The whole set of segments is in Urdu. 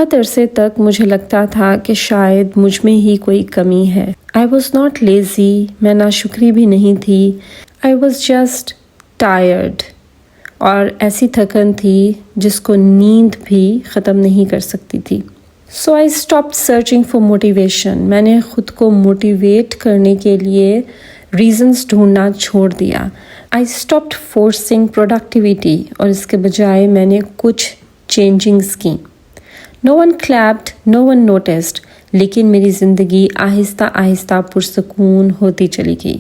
بہت عرصے تک مجھے لگتا تھا کہ شاید مجھ میں ہی کوئی کمی ہے. I was not lazy، میں ناشکری بھی نہیں تھی. I was just tired، اور ایسی تھکن تھی جس کو نیند بھی ختم نہیں کر سکتی تھی. So I stopped searching for motivation، میں نے خود کو موٹیویٹ کرنے کے لیے ریزنز ڈھونڈنا چھوڑ دیا. I stopped forcing productivity، اور اس کے بجائے میں نے کچھ چینجنگز کی. No one clapped، no one noticed، لیکن میری زندگی آہستہ آہستہ پرسکون ہوتی چلی گئی.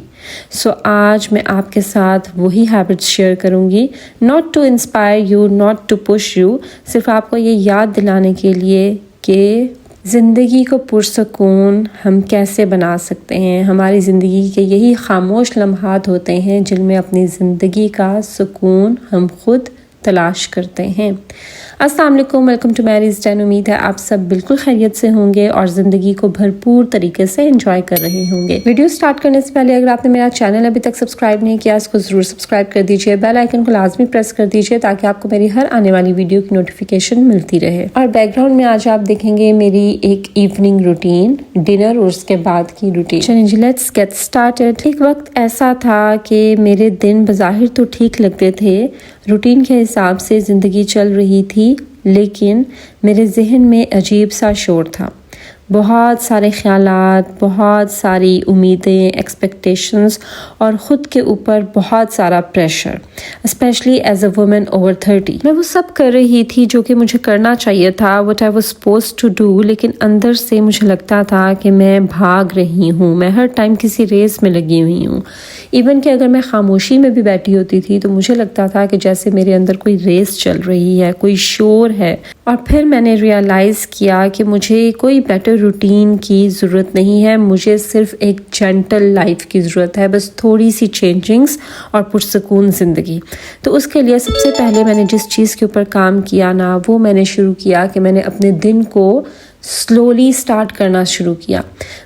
سو آج میں آپ کے ساتھ وہی ہیبٹس شیئر کروں گی، not to inspire you، not to push you، صرف آپ کو یہ یاد دلانے کے لیے کہ زندگی کو پرسکون ہم کیسے بنا سکتے ہیں. ہماری زندگی کے یہی خاموش لمحات ہوتے ہیں جن میں اپنی زندگی کا سکون ہم خود تلاش کرتے ہیں. السلام علیکم، ویلکم ٹو میریز ڈین. امید ہے آپ سب بالکل خیریت سے ہوں گے اور زندگی کو بھرپور طریقے سے انجوائے کر رہے ہوں گے. ویڈیو سٹارٹ کرنے سے پہلے اگر آپ نے میرا چینل ابھی تک سبسکرائب نہیں کیا، اس کو ضرور سبسکرائب کر دیجیے، بیل آئیکن کو لازمی پریس کر دیجیے تاکہ آپ کو میری ہر آنے والی ویڈیو کی نوٹیفیکیشن ملتی رہے. اور بیک گراؤنڈ میں آج آپ دیکھیں گے میری ایک ایوننگ روٹین، ڈنر اور اس کے بعد کی روٹین. چلیے جی لیٹس گیٹ سٹارٹڈ. ایک وقت ایسا تھا کہ میرے دن بظاہر تو ٹھیک لگتے تھے، روٹین کے حساب سے زندگی چل رہی تھی، لیکن میرے ذہن میں عجیب سا شور تھا. بہت سارے خیالات، بہت ساری امیدیں، ایکسپیکٹیشنز اور خود کے اوپر بہت سارا pressure, especially as a woman over 30. میں وہ سب کر رہی تھی جو کہ مجھے کرنا چاہیے تھا، what I was supposed to do، لیکن اندر سے مجھے لگتا تھا کہ میں بھاگ رہی ہوں، میں ہر ٹائم کسی ریس میں لگی ہوئی ہوں. ایون کہ اگر میں خاموشی میں بھی بیٹھی ہوتی تھی تو مجھے لگتا تھا کہ جیسے میرے اندر کوئی ریس چل رہی ہے، کوئی شور ہے. اور پھر میں نے ریئلائز کیا کہ مجھے کوئی بیٹر روٹین کی ضرورت نہیں ہے، مجھے صرف ایک جینٹل لائف کی ضرورت ہے، بس تھوڑی سی چینجنگز اور پرسکون زندگی. تو اس کے لیے سب سے پہلے میں نے جس چیز کے اوپر کام کیا نا، وہ میں نے شروع کیا کہ میں نے اپنے دن کو سلولی سٹارٹ کرنا شروع کیا.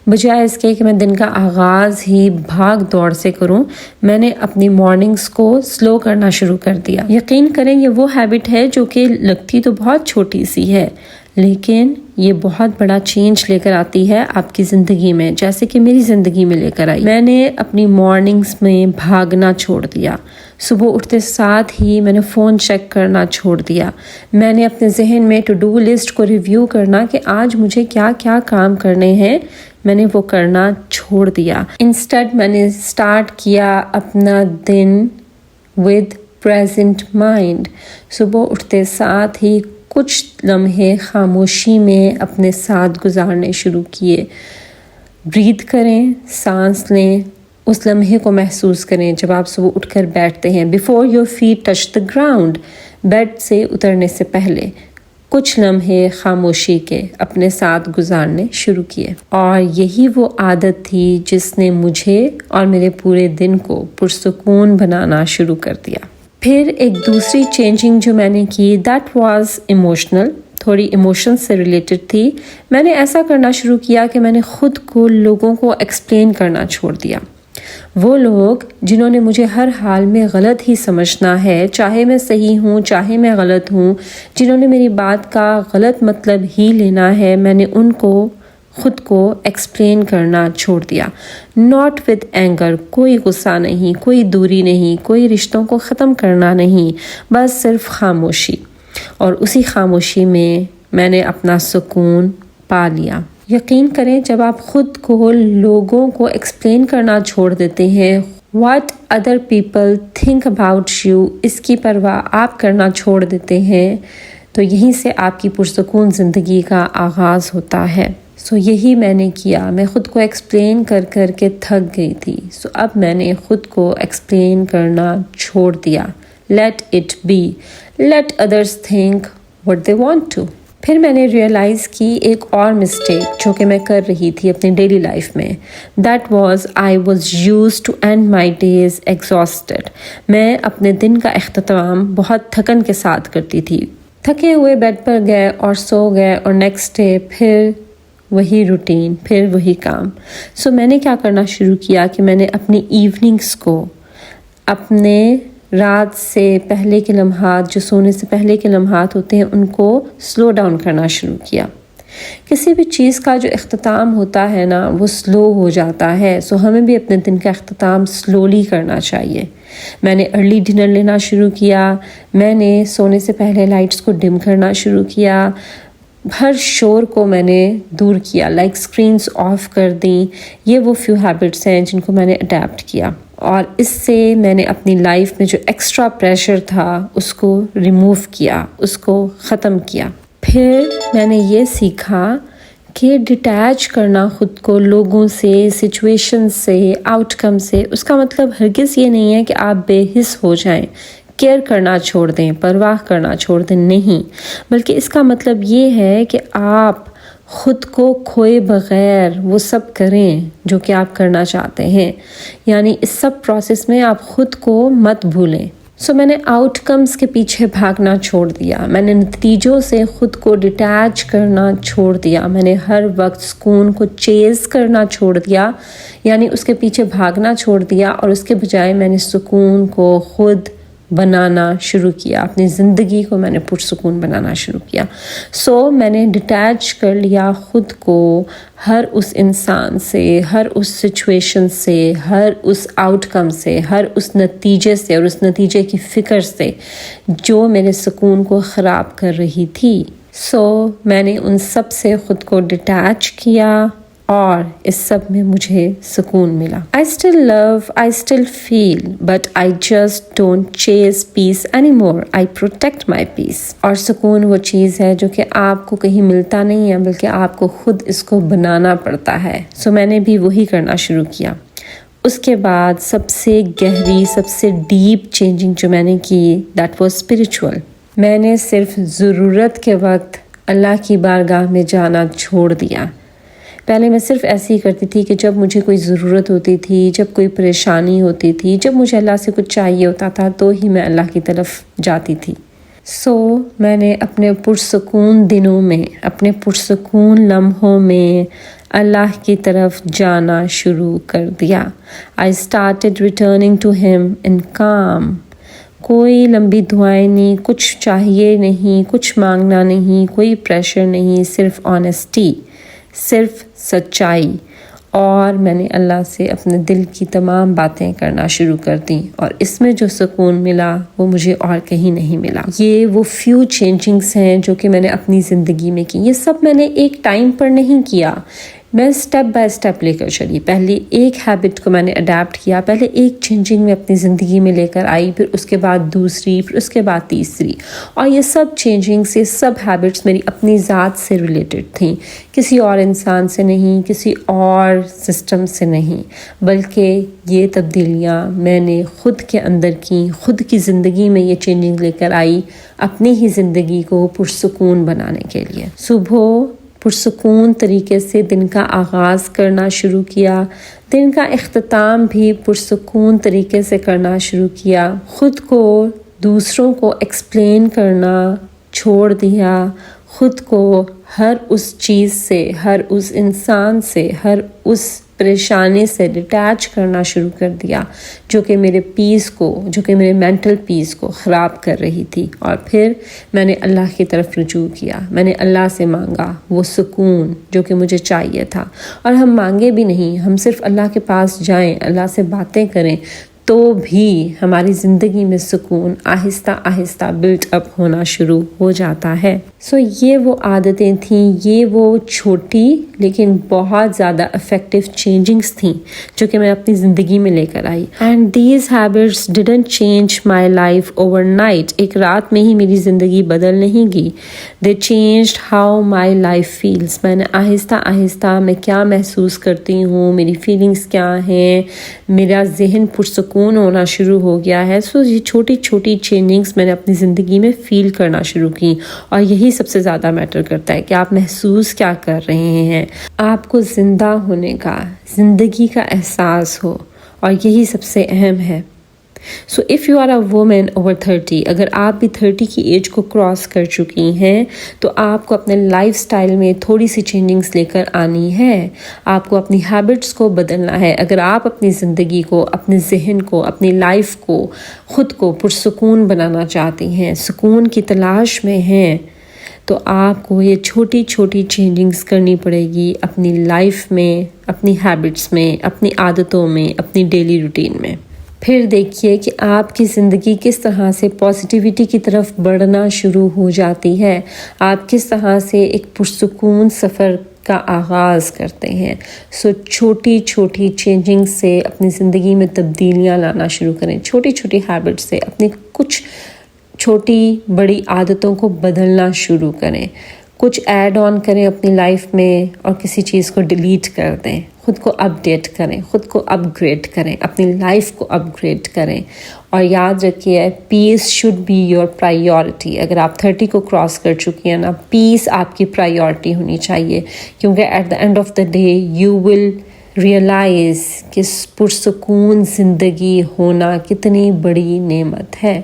بجائے اس کے کہ میں دن کا آغاز ہی بھاگ دوڑ سے کروں، میں نے اپنی مارننگز کو سلو کرنا شروع کر دیا. یقین کریں یہ وہ ہیبٹ ہے جو کہ لگتی تو بہت چھوٹی سی ہے، لیکن یہ بہت بڑا چینج لے کر آتی ہے آپ کی زندگی میں، جیسے کہ میری زندگی میں لے کر آئی. میں نے اپنی مارننگز میں بھاگنا چھوڑ دیا. صبح اٹھتے ساتھ ہی میں نے فون چیک کرنا چھوڑ دیا. میں نے اپنے ذہن میں ٹو ڈو لسٹ کو ریویو کرنا کہ آج مجھے کیا کیا کام کرنے ہیں، میں نے وہ کرنا چھوڑ دیا. انسٹیڈ میں نے سٹارٹ کیا اپنا دن ود پریزنٹ مائنڈ. صبح اٹھتے ساتھ ہی کچھ لمحے خاموشی میں اپنے ساتھ گزارنے شروع کیے. بریتھ کریں، سانس لیں، اس لمحے کو محسوس کریں جب آپ صبح اٹھ کر بیٹھتے ہیں. Before your feet touch the ground, bed سے اترنے سے پہلے کچھ لمحے خاموشی کے اپنے ساتھ گزارنے شروع کیے. اور یہی وہ عادت تھی جس نے مجھے اور میرے پورے دن کو پرسکون بنانا شروع کر دیا. پھر ایک دوسری چینجنگ جو میں نے کی، دیٹ واز ایموشنل، تھوڑی ایموشن سے ریلیٹڈ تھی. میں نے ایسا کرنا شروع کیا کہ میں نے خود کو لوگوں کو ایکسپلین کرنا چھوڑ دیا. وہ لوگ جنہوں نے مجھے ہر حال میں غلط ہی سمجھنا ہے، چاہے میں صحیح ہوں چاہے میں غلط ہوں، جنہوں نے میری بات کا غلط مطلب ہی لینا ہے، میں نے ان کو خود کو ایکسپلین کرنا چھوڑ دیا. ناٹ ود اینگر، کوئی غصہ نہیں، کوئی دوری نہیں، کوئی رشتوں کو ختم کرنا نہیں، بس صرف خاموشی. اور اسی خاموشی میں نے اپنا سکون پا لیا. یقین کریں جب آپ خود کو لوگوں کو ایکسپلین کرنا چھوڑ دیتے ہیں، what other people think about you، اس کی پرواہ آپ کرنا چھوڑ دیتے ہیں، تو یہیں سے آپ کی پرسکون زندگی کا آغاز ہوتا ہے. سو یہی میں نے کیا. میں خود کو ایکسپلین کر کر کے تھک گئی تھی. سو اب میں نے خود کو ایکسپلین کرنا چھوڑ دیا. Let it be, let others think what they want to. پھر میں نے ریئلائز کی ایک اور مسٹیک جو کہ میں کر رہی تھی اپنی ڈیلی لائف میں. That was I was used to and my days exhausted. میں اپنے دن کا اختتام بہت تھکن کے ساتھ کرتی تھی. تھکے ہوئے بیڈ پر گئے اور سو گئے، اور نیکسٹ ڈے پھر وہی روٹین، پھر وہی کام. سو میں نے کیا کرنا شروع کیا کہ میں نے اپنی ایوننگز کو اپنے رات سے پہلے کے لمحات، جو سونے سے پہلے کے لمحات ہوتے ہیں، ان کو سلو ڈاؤن کرنا شروع کیا۔ کسی بھی چیز کا جو اختتام ہوتا ہے نا، وہ سلو ہو جاتا ہے، سو ہمیں بھی اپنے دن کا اختتام سلولی کرنا چاہیے۔ میں نے ارلی ڈنر لینا شروع کیا، میں نے سونے سے پہلے لائٹس کو ڈم کرنا شروع کیا، ہر شور کو میں نے دور کیا، لائک اسکرینس آف کر دیں۔ یہ وہ فیو ہیبٹس ہیں جن کو میں نے اڈیپٹ کیا، اور اس سے میں نے اپنی لائف میں جو ایکسٹرا پریشر تھا اس کو ریموو کیا، اس کو ختم کیا۔ پھر میں نے یہ سیکھا کہ ڈیٹیچ کرنا خود کو لوگوں سے، سچویشن سے، آؤٹ کم سے، اس کا مطلب ہرگز یہ نہیں ہے کہ آپ بے حس ہو جائیں، کیئر کرنا چھوڑ دیں، پرواہ کرنا چھوڑ دیں، نہیں، بلکہ اس کا مطلب یہ ہے کہ آپ خود کو کھوئے بغیر وہ سب کریں جو کہ آپ کرنا چاہتے ہیں، یعنی اس سب پروسیس میں آپ خود کو مت بھولیں۔ میں نے آؤٹ کمز کے پیچھے بھاگنا چھوڑ دیا، میں نے نتیجوں سے خود کو ڈیٹیچ کرنا چھوڑ دیا، میں نے ہر وقت سکون کو چیز کرنا چھوڑ دیا، یعنی اس کے پیچھے بھاگنا چھوڑ دیا، اور اس کے بجائے میں نے سکون کو خود بنانا شروع کیا، اپنی زندگی کو میں نے پرسکون بنانا شروع کیا۔ میں نے ڈیٹیچ کر لیا خود کو ہر اس انسان سے، ہر اس سچویشن سے، ہر اس آؤٹ کم سے، ہر اس نتیجے سے، اور اس نتیجے کی فکر سے جو میرے سکون کو خراب کر رہی تھی۔ میں نے ان سب سے خود کو ڈیٹیچ کیا، اور اس سب میں مجھے سکون ملا۔ I still love, I still feel, but I just don't chase peace anymore. I protect my peace. اور سکون وہ چیز ہے جو کہ آپ کو کہیں ملتا نہیں ہے، بلکہ آپ کو خود اس کو بنانا پڑتا ہے۔ میں نے بھی وہی کرنا شروع کیا۔ اس کے بعد سب سے گہری، سب سے ڈیپ چینجنگ جو میں نے کی، that was spiritual. میں نے صرف ضرورت کے وقت اللہ کی بارگاہ میں جانا چھوڑ دیا۔ پہلے میں صرف ایسے ہی کرتی تھی کہ جب مجھے کوئی ضرورت ہوتی تھی، جب کوئی پریشانی ہوتی تھی، جب مجھے اللہ سے کچھ چاہیے ہوتا تھا تو ہی میں اللہ کی طرف جاتی تھی۔ میں نے اپنے پرسکون دنوں میں، اپنے پرسکون لمحوں میں اللہ کی طرف جانا شروع کر دیا۔ I started returning to him in calm. کوئی لمبی دعائیں نہیں، کچھ چاہیے نہیں، کچھ مانگنا نہیں، کوئی پریشر نہیں، صرف آنیسٹی، صرف سچائی، اور میں نے اللہ سے اپنے دل کی تمام باتیں کرنا شروع کر دیں، اور اس میں جو سکون ملا وہ مجھے اور کہیں نہیں ملا۔ یہ وہ فیو چینجنگز ہیں جو کہ میں نے اپنی زندگی میں کی۔ یہ سب میں نے ایک ٹائم پر نہیں کیا، میں سٹیپ بائی سٹیپ لے کر چلی۔ پہلے ایک ہیبٹ کو میں نے اڈیپٹ کیا، پہلے ایک چینجنگ میں اپنی زندگی میں لے کر آئی، پھر اس کے بعد دوسری، پھر اس کے بعد تیسری، اور یہ سب چینجنگس، یہ سب ہیبٹس میری اپنی ذات سے ریلیٹڈ تھیں، کسی اور انسان سے نہیں، کسی اور سسٹم سے نہیں، بلکہ یہ تبدیلیاں میں نے خود کے اندر کی، خود کی زندگی میں یہ چینجنگ لے کر آئی، اپنی ہی زندگی کو پرسکون بنانے کے لیے۔ صبح پرسکون طریقے سے دن کا آغاز کرنا شروع کیا، دن کا اختتام بھی پرسکون طریقے سے کرنا شروع کیا، خود کو دوسروں کو ایکسپلین کرنا چھوڑ دیا، خود کو ہر اس چیز سے، ہر اس انسان سے، ہر اس پریشانی سے ڈیٹیچ کرنا شروع کر دیا جو کہ میرے پیس کو، جو کہ میرے مینٹل پیس کو خراب کر رہی تھی۔ اور پھر میں نے اللہ کی طرف رجوع کیا، میں نے اللہ سے مانگا وہ سکون جو کہ مجھے چاہیے تھا۔ اور ہم مانگے بھی نہیں، ہم صرف اللہ کے پاس جائیں، اللہ سے باتیں کریں، تو بھی ہماری زندگی میں سکون آہستہ آہستہ بلٹ اپ ہونا شروع ہو جاتا ہے۔ یہ وہ عادتیں تھیں، یہ وہ چھوٹی لیکن بہت زیادہ افیکٹو چینجنگز تھیں جو کہ میں اپنی زندگی میں لے کر آئی۔ And these habits didn't change my life اوور نائٹ، ایک رات میں ہی میری زندگی بدل نہیں گئی۔ They changed how my life feels, میں نے آہستہ آہستہ میں کیا محسوس کرتی ہوں، میری فیلنگز کیا ہیں، میرا ذہن پرسکون ہونا شروع ہو گیا ہے۔ یہ چھوٹی چھوٹی چینجنگز میں نے اپنی زندگی میں فیل کرنا شروع کی، اور یہی سب سے زیادہ میٹر کرتا ہے کہ آپ محسوس کیا کر رہے ہیں، آپ کو زندہ ہونے کا، زندگی کا احساس ہو، اور یہی سب سے اہم ہے۔ So if you are a woman over 30، اگر آپ بھی 30 کی ایج کو کراس کر چکی ہیں تو آپ کو اپنے لائف سٹائل میں تھوڑی سی چینجنگز لے کر آنی ہے. آپ کو اپنی ہیبٹس کو بدلنا ہے. اگر آپ اپنی زندگی کو، اپنے ذہن کو، اپنی لائف کو، خود کو پرسکون بنانا چاہتی ہیں، سکون کی تلاش میں ہیں، تو آپ کو یہ چھوٹی چھوٹی چینجنگز کرنی پڑے گی اپنی لائف میں، اپنی ہیبٹس میں، اپنی عادتوں میں، اپنی ڈیلی روٹین میں. پھر دیکھیے کہ آپ کی زندگی کس طرح سے پازیٹیوٹی کی طرف بڑھنا شروع ہو جاتی ہے. آپ کس طرح سے ایک پرسکون سفر کا آغاز کرتے ہیں. سو چھوٹی چھوٹی چینجنگ سے اپنی زندگی میں تبدیلیاں لانا شروع کریں. چھوٹی چھوٹی ہیبٹ سے اپنی کچھ چھوٹی بڑی عادتوں کو بدلنا شروع کریں. کچھ ایڈ آن کریں اپنی لائف میں اور کسی چیز کو ڈیلیٹ کر دیں. خود کو اپڈیٹ کریں، خود کو اپ گریڈ کریں، اپنی لائف کو اپ گریڈ کریں. اور یاد رکھیے، پیس شوڈ بی یور پرائیورٹی. اگر آپ 30 کو کراس کر چکی ہیں نا، پیس آپ کی پرائیورٹی ہونی چاہیے، کیونکہ at the end of the day you will realise کہ پرسکون زندگی ہونا کتنی بڑی نعمت ہے.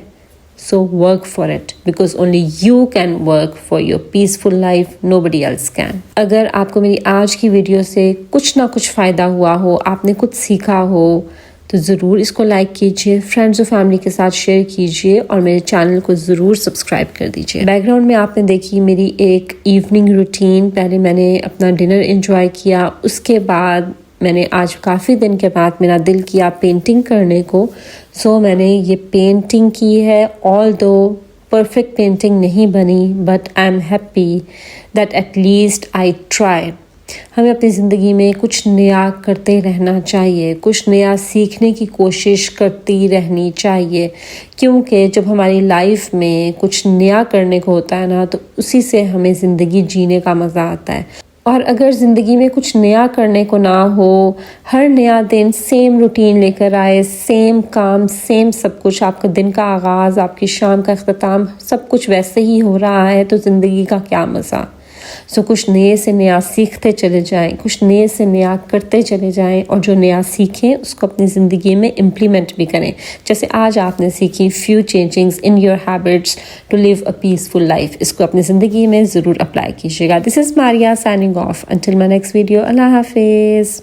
So work for it, because only you can work for your peaceful life, nobody else can. اگر آپ کو میری آج کی ویڈیو سے کچھ نہ کچھ فائدہ ہوا ہو، آپ نے کچھ سیکھا ہو، تو ضرور اس کو لائک کیجئے، فرینڈز و فیملی کے ساتھ شیئر کیجئے اور میرے چینل کو ضرور سبسکرائب کر دیجئے. بیک گراؤنڈ میں آپ نے دیکھی میری ایک ایوننگ روٹین. پہلے میں نے اپنا ڈنر انجوائے کیا، اس کے بعد میں نے آج کافی دن کے بعد میرا دل کیا پینٹنگ کرنے کو. سو میں نے یہ پینٹنگ کی ہے. آل دو پرفیکٹ پینٹنگ نہیں بنی، but I am happy that at least I try. ہمیں اپنی زندگی میں کچھ نیا کرتے رہنا چاہیے، کچھ نیا سیکھنے کی کوشش کرتی رہنی چاہیے، کیونکہ جب ہماری لائف میں کچھ نیا کرنے کو ہوتا ہے نا، تو اسی سے ہمیں زندگی جینے کا مزہ آتا ہے. اور اگر زندگی میں کچھ نیا کرنے کو نہ ہو، ہر نیا دن سیم روٹین لے کر آئے، سیم کام، سیم سب کچھ، آپ کا دن کا آغاز، آپ کی شام کا اختتام، سب کچھ ویسے ہی ہو رہا ہے، تو زندگی کا کیا مزہ. سو کچھ نئے سے نیا سیکھتے چلے جائیں، کچھ نئے سے نیا کرتے چلے جائیں، اور جو نیا سیکھیں اس کو اپنی زندگی میں امپلیمنٹ بھی کریں. جیسے آج آپ نے سیکھی few changings in your habits to live a peaceful life. اس کو اپنی زندگی میں ضرور اپلائی کیجیے گا. This is Maria signing off. Until my next video. اللہ حافظ.